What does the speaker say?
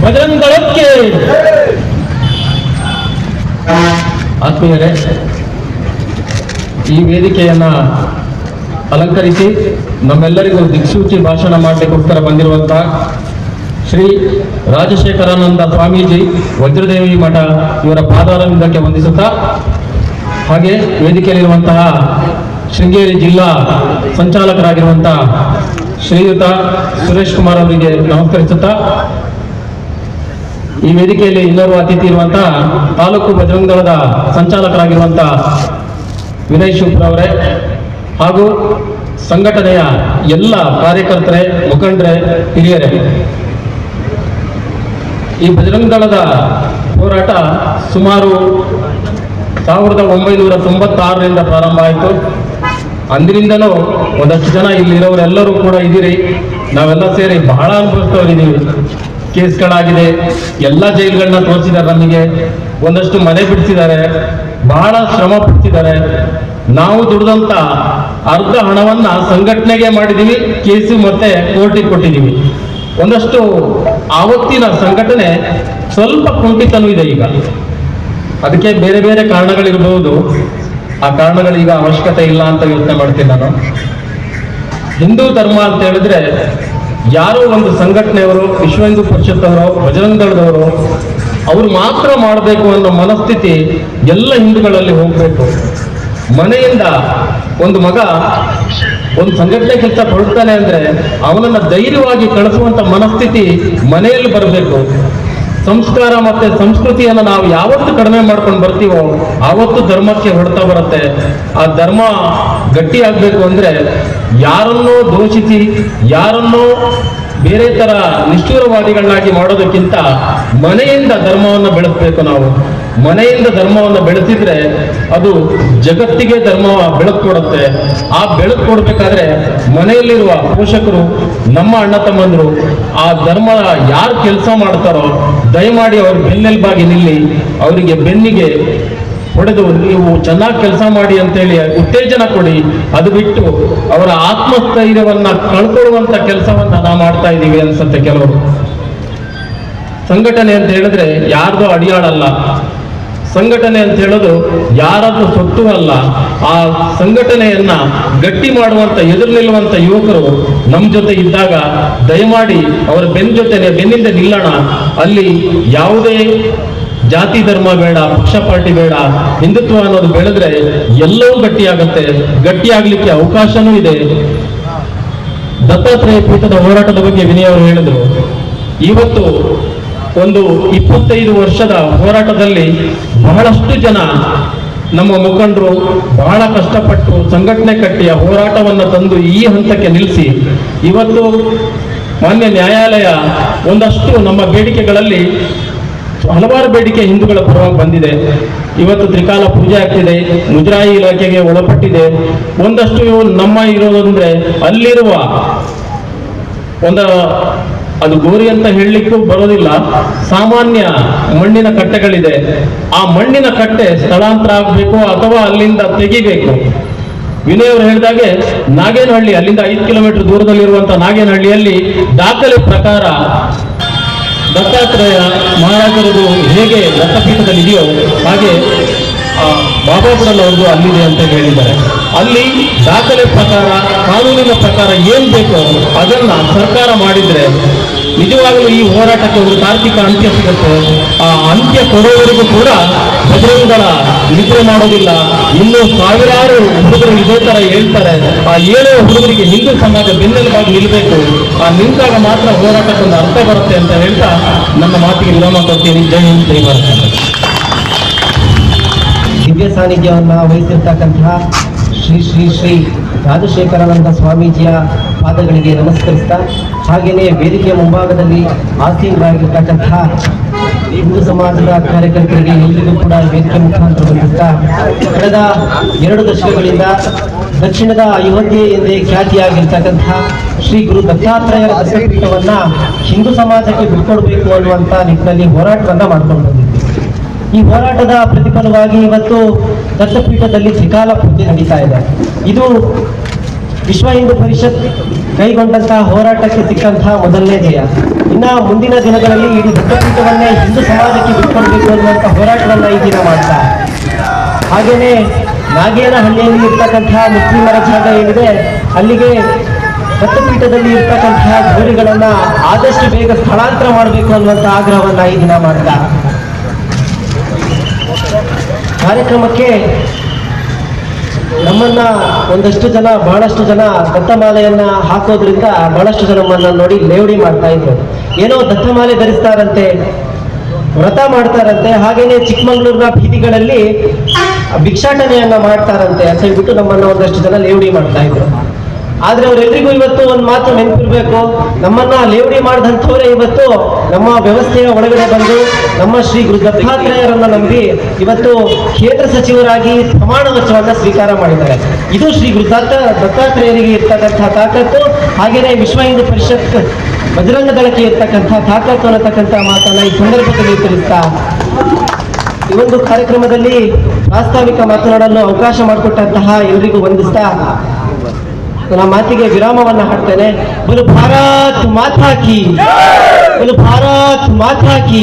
ಬಜರಂಗ ದಳಕ್ಕೆ. ಆತ್ಮೀಯರೇ, ಈ ವೇದಿಕೆಯನ್ನ ಅಲಂಕರಿಸಿ ನಮ್ಮೆಲ್ಲರಿಗೂ ದಿಕ್ಸೂಚಿ ಭಾಷಣ ಮಾಡಲಿಕ್ಕೋಸ್ಕರ ಬಂದಿರುವಂತಹ ಶ್ರೀ ರಾಜಶೇಖರಾನಂದ ಸ್ವಾಮೀಜಿ ವಜ್ರದೇವಿ ಮಠ ಇವರ ಪಾದಾರವಿಂದಕ್ಕೆ ವಂದಿಸುತ್ತಾ, ಹಾಗೆ ವೇದಿಕೆಯಲ್ಲಿರುವಂತಹ ಶೃಂಗೇರಿ ಜಿಲ್ಲಾ ಸಂಚಾಲಕರಾಗಿರುವಂತಹ ಶ್ರೀಯುತ ಸುರೇಶ್ ಕುಮಾರ್ ಅವರಿಗೆ ನಮಸ್ಕರಿಸುತ್ತಾ, ಈ ವೇದಿಕೆಯಲ್ಲಿ ಇನ್ನೋರ್ವ ಅತಿಥಿ ಇರುವಂತಹ ತಾಲೂಕು ಬಜರಂಗ ದಳದ ಸಂಚಾಲಕರಾಗಿರುವಂತಹ ವಿನಯ್ ಶುಭ್ರ ಅವರೇ ಹಾಗೂ ಸಂಘಟನೆಯ ಎಲ್ಲ ಕಾರ್ಯಕರ್ತರೇ, ಮುಖಂಡರೇ, ಹಿರಿಯರೇ, ಈ ಬಜರಂಗ ದಳದ ಹೋರಾಟ ಸುಮಾರು 1996ರಿಂದ ಪ್ರಾರಂಭ ಆಯಿತು. ಅಂದಿನಿಂದಲೂ ಒಂದಷ್ಟು ಜನ ಇಲ್ಲಿರೋರೆಲ್ಲರೂ ಕೂಡ ಇದ್ದೀರಿ. ನಾವೆಲ್ಲ ಸೇರಿ ಬಹಳ ಅನುಭವಿಸ್ತವರಿದ್ದೀವಿ. ಕೇಸ್ಗಳಾಗಿದೆ, ಎಲ್ಲ ಜೈಲುಗಳನ್ನ ತೋರಿಸಿದ್ದಾರೆ, ನಮಗೆ ಒಂದಷ್ಟು ಮನೆ ಬಿಡಿಸಿದ್ದಾರೆ, ಬಹಳ ಶ್ರಮ ಪಡ್ತಿದ್ದಾರೆ. ನಾವು ದುಡಿದಂತ ಅರ್ಧ ಹಣವನ್ನ ಸಂಘಟನೆಗೆ ಮಾಡಿದೀವಿ, ಕೇಸು ಮತ್ತೆ ಕೋರ್ಟಿಗೆ ಕೊಟ್ಟಿದ್ದೀವಿ. ಒಂದಷ್ಟು ಆವತ್ತಿನ ಸಂಘಟನೆ ಸ್ವಲ್ಪ ಕುಂಠಿತನೂ ಇದೆ ಈಗ. ಅದಕ್ಕೆ ಬೇರೆ ಬೇರೆ ಕಾರಣಗಳಿರಬಹುದು. ಆ ಕಾರಣಗಳೀಗ ಅವಶ್ಯಕತೆ ಇಲ್ಲ ಅಂತ ಯೋಚನೆ ಮಾಡ್ತೀನಿ ನಾನು. ಹಿಂದೂ ಧರ್ಮ ಅಂತ ಹೇಳಿದ್ರೆ ಯಾರೋ ಒಂದು ಸಂಘಟನೆಯವರು, ವಿಶ್ವ ಹಿಂದೂ ಪರಿಷತ್ತವರು, ಬಜರಂಗ ದಳದವರು ಅವರು ಮಾತ್ರ ಮಾಡಬೇಕು ಅನ್ನೋ ಮನಸ್ಥಿತಿ ಎಲ್ಲ ಹಿಂದೂಗಳಲ್ಲಿ ಹೋಗ್ಬೇಕು. ಮನೆಯಿಂದ ಒಂದು ಮಗ ಒಂದು ಸಂಘಟನೆ ಕೆಲಸ ಕೊಡ್ತಾನೆ ಅಂದ್ರೆ ಅವನನ್ನ ಧೈರ್ಯವಾಗಿ ಕಳಿಸುವಂತ ಮನಸ್ಥಿತಿ ಮನೆಯಲ್ಲಿ ಬರಬೇಕು. ಸಂಸ್ಕಾರ ಮತ್ತೆ ಸಂಸ್ಕೃತಿಯನ್ನು ನಾವು ಯಾವತ್ತು ಕಡಿಮೆ ಮಾಡ್ಕೊಂಡು ಬರ್ತೀವೋ ಆವತ್ತು ಧರ್ಮಕ್ಕೆ ಹೊಡೆತ ಬರುತ್ತೆ. ಆ ಧರ್ಮ ಗಟ್ಟಿಯಾಗಬೇಕು ಅಂದ್ರೆ ಯಾರನ್ನೋ ದೋಷಿಸಿ, ಯಾರನ್ನೋ ಬೇರೆ ತರ ನಿಷ್ಠೂರವಾದಿಗಳನ್ನಾಗಿ ಮಾಡೋದಕ್ಕಿಂತ ಮನೆಯಿಂದ ಧರ್ಮವನ್ನು ಬೆಳೆಸಬೇಕು. ನಾವು ಮನೆಯಿಂದ ಧರ್ಮವನ್ನು ಬೆಳೆಸಿದ್ರೆ ಅದು ಜಗತ್ತಿಗೆ ಧರ್ಮ ಬೆಳಕು ಕೊಡುತ್ತೆ. ಆ ಬೆಳಕು ಕೊಡ್ಬೇಕಾದ್ರೆ ಮನೆಯಲ್ಲಿರುವ ಪೋಷಕರು, ನಮ್ಮ ಅಣ್ಣ ತಮ್ಮಂದರು ಆ ಧರ್ಮ ಯಾರು ಕೆಲಸ ಮಾಡ್ತಾರೋ ದಯಮಾಡಿ ಅವ್ರ ಬೆನ್ನೆಲುಬಾಗಿ ನಿಲ್ಲಿ, ಅವರಿಗೆ ಬೆನ್ನಿಗೆ ಹೊಡೆದು ನೀವು ಚೆನ್ನಾಗಿ ಕೆಲಸ ಮಾಡಿ ಅಂತೇಳಿ ಉತ್ತೇಜನ ಕೊಡಿ. ಅದು ಬಿಟ್ಟು ಅವರ ಆತ್ಮಸ್ಥೈರ್ಯವನ್ನ ಕಳ್ಕೊಳ್ಳುವಂತ ಕೆಲಸವನ್ನ ನಾವು ಮಾಡ್ತಾ ಇದ್ದೀವಿ ಅನ್ಸುತ್ತೆ ಕೆಲವರು. ಸಂಘಟನೆ ಅಂತ ಹೇಳಿದ್ರೆ ಯಾರ್ದೋ ಅಡಿಯಾಳಲ್ಲ. ಸಂಘಟನೆ ಅಂತ ಹೇಳೋದು ಯಾರದ್ದು ಸೊತ್ತು ಅಲ್ಲ. ಆ ಸಂಘಟನೆಯನ್ನ ಗಟ್ಟಿ ಮಾಡುವಂತ, ಎದುರು ನಿಲ್ಲುವಂತ ಯುವಕರು ನಮ್ಮ ಜೊತೆ ಇದ್ದಾಗ ದಯಮಾಡಿ ಅವರ ಬೆನ್ನಿಂದ ನಿಲ್ಲೋಣ. ಅಲ್ಲಿ ಯಾವುದೇ ಜಾತಿ ಧರ್ಮ ಬೇಡ, ಪಕ್ಷ ಪಾರ್ಟಿ ಬೇಡ, ಹಿಂದುತ್ವ ಅನ್ನೋದು ಬೆಳೆದ್ರೆ ಎಲ್ಲವೂ ಗಟ್ಟಿಯಾಗತ್ತೆ. ಗಟ್ಟಿಯಾಗ್ಲಿಕ್ಕೆ ಅವಕಾಶನೂ ಇದೆ. ದತ್ತಾತ್ರೇಯ ಪೀಠದ ಹೋರಾಟದ ಬಗ್ಗೆ ವಿನಯ್ ಅವರು ಹೇಳಿದ್ರು. ಇವತ್ತು ಒಂದು 25 ವರ್ಷದ ಹೋರಾಟದಲ್ಲಿ ಬಹಳಷ್ಟು ಜನ ನಮ್ಮ ಮುಖಂಡರು ಬಹಳ ಕಷ್ಟಪಟ್ಟು ಸಂಘಟನೆ ಕಟ್ಟಿ ಆ ಹೋರಾಟವನ್ನು ತಂದು ಈ ಹಂತಕ್ಕೆ ನಿಲ್ಲಿಸಿ ಇವತ್ತು ಮಾನ್ಯ ನ್ಯಾಯಾಲಯ ಒಂದಷ್ಟು ನಮ್ಮ ಬೇಡಿಕೆಗಳಲ್ಲಿ ಹಲವಾರು ಬೇಡಿಕೆ ಹಿಂದೂಗಳ ಪರವಾಗಿ ಬಂದಿದೆ. ಇವತ್ತು ತ್ರಿಕಾಲ ಪೂಜೆ ಆಗ್ತಿದೆ, ಮುಜರಾಯಿ ಇಲಾಖೆಗೆ ಒಳಪಟ್ಟಿದೆ. ಒಂದಷ್ಟು ನಮ್ಮ ಇರೋದಂದ್ರೆ ಅಲ್ಲಿರುವ ಅದು ಗೋರಿ ಅಂತ ಹೇಳಲಿಕ್ಕೂ ಬರೋದಿಲ್ಲ, ಸಾಮಾನ್ಯ ಮಣ್ಣಿನ ಕಟ್ಟೆಗಳಿದೆ. ಆ ಮಣ್ಣಿನ ಕಟ್ಟೆ ಸ್ಥಳಾಂತರ ಆಗಬೇಕು ಅಥವಾ ಅಲ್ಲಿಂದ ತೆಗಿಬೇಕು. ವಿನಯ್ ಅವರು ಹೇಳಿದಾಗೆ ನಾಗೇನಹಳ್ಳಿ, ಅಲ್ಲಿಂದ 5 ಕಿಲೋಮೀಟರ್ ದೂರದಲ್ಲಿರುವಂತಹ ನಾಗೇನಹಳ್ಳಿಯಲ್ಲಿ ದಾಖಲೆ ಪ್ರಕಾರ ದತ್ತಾತ್ರೇಯ ಮಹಾರಾಜರದು ಹೇಗೆ ದತ್ತಪೀಠದಲ್ಲಿ ಇದೆಯೋ ಹಾಗೆ ಬಾಬಾ ಬುಡಲ್ ಅವ್ರದ್ದು ಅಲ್ಲಿದೆ ಅಂತ ಹೇಳಿದ್ದಾರೆ. ಅಲ್ಲಿ ದಾಖಲೆ ಪ್ರಕಾರ, ಕಾನೂನಿನ ಪ್ರಕಾರ ಏನ್ ಬೇಕೋ ಅದನ್ನ ಸರ್ಕಾರ ಮಾಡಿದ್ರೆ ನಿಜವಾಗಲೂ ಈ ಹೋರಾಟಕ್ಕೆ ಒಂದು ತಾರ್ಕಿಕ ಅಂತ್ಯ ಸಿಗುತ್ತೆ. ಆ ಅಂತ್ಯ ಕೊಡುವವರೆಗೂ ಕೂಡ ಬಜರಂಗ ದಳ ನಿದ್ರೆ ಮಾಡೋದಿಲ್ಲ. ಇನ್ನೂ ಸಾವಿರಾರು ಹುಡುಗರು ಇದೇ ತರ ಹೇಳ್ತಾರೆ. ಆ ಹೇಳುವ ಹುಡುಗರಿಗೆ ಹಿಂದೂ ಸಮಾಜ ಬೆನ್ನೆಲುಬಾಗಿ ನಿಲ್ಲಬೇಕು. ಆ ನಿಂತಾಗ ಮಾತ್ರ ಹೋರಾಟಕ್ಕೊಂದು ಅರ್ಥ ಬರುತ್ತೆ ಅಂತ ಹೇಳ್ತಾ ನನ್ನ ಮಾತಿಗೆ ವಿರಾಮ ಕೊಡ್ತೀನಿ. ಜೈ ಹಿಂದ್, ಜೈ ಭಾರತ. ದಿವ್ಯ ಸಾನ್ನಿಧ್ಯವನ್ನ ವಹಿಸಿರ್ತಕ್ಕಂತಹ ಶ್ರೀ ಶ್ರೀ ಶ್ರೀ ರಾಜಶೇಖರಾನಂದ ಸ್ವಾಮೀಜಿಯ ಪಾದಗಳಿಗೆ ನಮಸ್ಕರಿಸ್ತಾ, ಹಾಗೆಯೇ ವೇದಿಕೆಯ ಮುಂಭಾಗದಲ್ಲಿ ಆಸೀನರಾಗಿರ್ತಕ್ಕಂತಹ ಹಿಂದೂ ಸಮಾಜದ ಕಾರ್ಯಕರ್ತರಿಗೆ ಎಲ್ಲಿಗೂ ಕೂಡ ವೇದಿಕೆ ಮುಖಾಂತರ ಬಂದಿರ್ತಾ, ಕಳೆದ 2 ದಶಕಗಳಿಂದ ದಕ್ಷಿಣದ ಅಯೋಧ್ಯೆ ಎಂದೇ ಖ್ಯಾತಿಯಾಗಿರ್ತಕ್ಕಂತಹ ಶ್ರೀ ಗುರು ದತ್ತಾತ್ರೇಯರ ದತ್ತಪೀಠವನ್ನ ಹಿಂದೂ ಸಮಾಜಕ್ಕೆ ಬಿಟ್ಕೊಡ್ಬೇಕು ಅನ್ನುವಂಥ ನಿಟ್ಟಿನಲ್ಲಿ ಹೋರಾಟವನ್ನ ಮಾಡ್ಕೊಂಡು ಬಂದಿದ್ದೀವಿ. ಈ ಹೋರಾಟದ ಪ್ರತಿಫಲವಾಗಿ ಇವತ್ತು ದತ್ತಪೀಠದಲ್ಲಿ ತ್ರಿಕಾಲ ಪೂಜೆ ನಡೀತಾ ಇದೆ. ಇದು ವಿಶ್ವ ಹಿಂದೂ ಪರಿಷತ್ ಕೈಗೊಂಡಂತಹ ಹೋರಾಟಕ್ಕೆ ಸಿಕ್ಕಂತಹ ಮೊದಲನೇ ಜಯ. ಇನ್ನ ಮುಂದಿನ ದಿನಗಳಲ್ಲಿ ಇಡೀ ದತ್ತಪೀಠವನ್ನೇ ಹಿಂದೂ ಸಮಾಜಕ್ಕೆ ಬಿಟ್ಕೊಡ್ಬೇಕು ಅನ್ನುವಂಥ ಹೋರಾಟವನ್ನ ಈ ದಿನ ಮಾಡ್ತಾ, ಹಾಗೇನೆ ನಾಗೇನಹಳ್ಳಿಯಲ್ಲಿ ಇರ್ತಕ್ಕಂತಹ ಮುಸ್ಲಿಮರ ಜಾಗ ಏನಿದೆ ಅಲ್ಲಿಗೆ ದತ್ತಪೀಠದಲ್ಲಿ ಇರ್ತಕ್ಕಂತಹ ಗೋರಿಗಳನ್ನ ಆದಷ್ಟು ಬೇಗ ಸ್ಥಳಾಂತರ ಮಾಡಬೇಕು ಅನ್ನುವಂಥ ಆಗ್ರಹವನ್ನ ಈ ದಿನ ಮಾಡ್ತಾ, ಕಾರ್ಯಕ್ರಮಕ್ಕೆ ನಮ್ಮನ್ನ ಬಹಳಷ್ಟು ಜನ ದತ್ತಮಾಲೆಯನ್ನ ಹಾಕೋದ್ರಿಂದ ಬಹಳಷ್ಟು ಜನ ನಮ್ಮನ್ನ ನೋಡಿ ಲೇವಡಿ ಮಾಡ್ತಾ ಇದ್ರು. ಏನೋ ದತ್ತಮಾಲೆ ಧರಿಸ್ತಾರಂತೆ, ವ್ರತ ಮಾಡ್ತಾರಂತೆ, ಹಾಗೇನೆ ಚಿಕ್ಕಮಗಳೂರಿನ ಬೀದಿಗಳಲ್ಲಿ ಭಿಕ್ಷಾಟನೆಯನ್ನ ಮಾಡ್ತಾರಂತೆ ಅಂತ ಹೇಳ್ಬಿಟ್ಟು ನಮ್ಮನ್ನ ಒಂದಷ್ಟು ಜನ ಲೇವಡಿ ಮಾಡ್ತಾ ಇದ್ರು. ಆದ್ರೆ ಅವರೆಲ್ಲರಿಗೂ ಇವತ್ತು ಒಂದು ಮಾತು ನೆನಪಿರ್ಬೇಕು, ನಮ್ಮನ್ನ ಲೇವಡಿ ಮಾಡಿದಂಥವರೇ ಇವತ್ತು ನಮ್ಮ ವ್ಯವಸ್ಥೆಯ ಒಳಗಡೆ ಬಂದು ನಮ್ಮ ಶ್ರೀ ಗುರು ದತ್ತಾತ್ರೇಯರನ್ನ ನಂಬಿ ಇವತ್ತು ಕೇಂದ್ರ ಸಚಿವರಾಗಿ ಪ್ರಮಾಣ ವಚನವನ್ನ ಸ್ವೀಕಾರ ಮಾಡಿದ್ದಾರೆ. ಇದು ಶ್ರೀ ಗುರು ದತ್ತಾತ್ರೇಯರಿಗೆ ಇರ್ತಕ್ಕಂತಹ ತಾಕತ್ತು, ಹಾಗೇನೆ ವಿಶ್ವ ಹಿಂದೂ ಪರಿಷತ್ ಬಜರಂಗ ದಳಕ್ಕೆ ಇರ್ತಕ್ಕಂತಹ ತಾಕತ್ತು ಅನ್ನತಕ್ಕಂತಹ ಮಾತನ್ನ ಈ ಸಂದರ್ಭದಲ್ಲಿ ತಿಳಿಸ್ತಾ, ಈ ಒಂದು ಕಾರ್ಯಕ್ರಮದಲ್ಲಿ ಪ್ರಾಸ್ತಾವಿಕ ಮಾತನಾಡಲು ಅವಕಾಶ ಮಾಡಿಕೊಟ್ಟಂತಹ ಎಲ್ಲರಿಗೂ ವಂದಿಸ್ತಾ ನನ್ನ ಮಾತಿಗೆ ವಿರಾಮವನ್ನ ಹಾಡ್ತೇನೆ. ಬೋಲು ಭಾರತ್ ಮಾತಾ ಕಿ, ಬೋಲು ಭಾರತ್ ಮಾತಾ ಕಿ.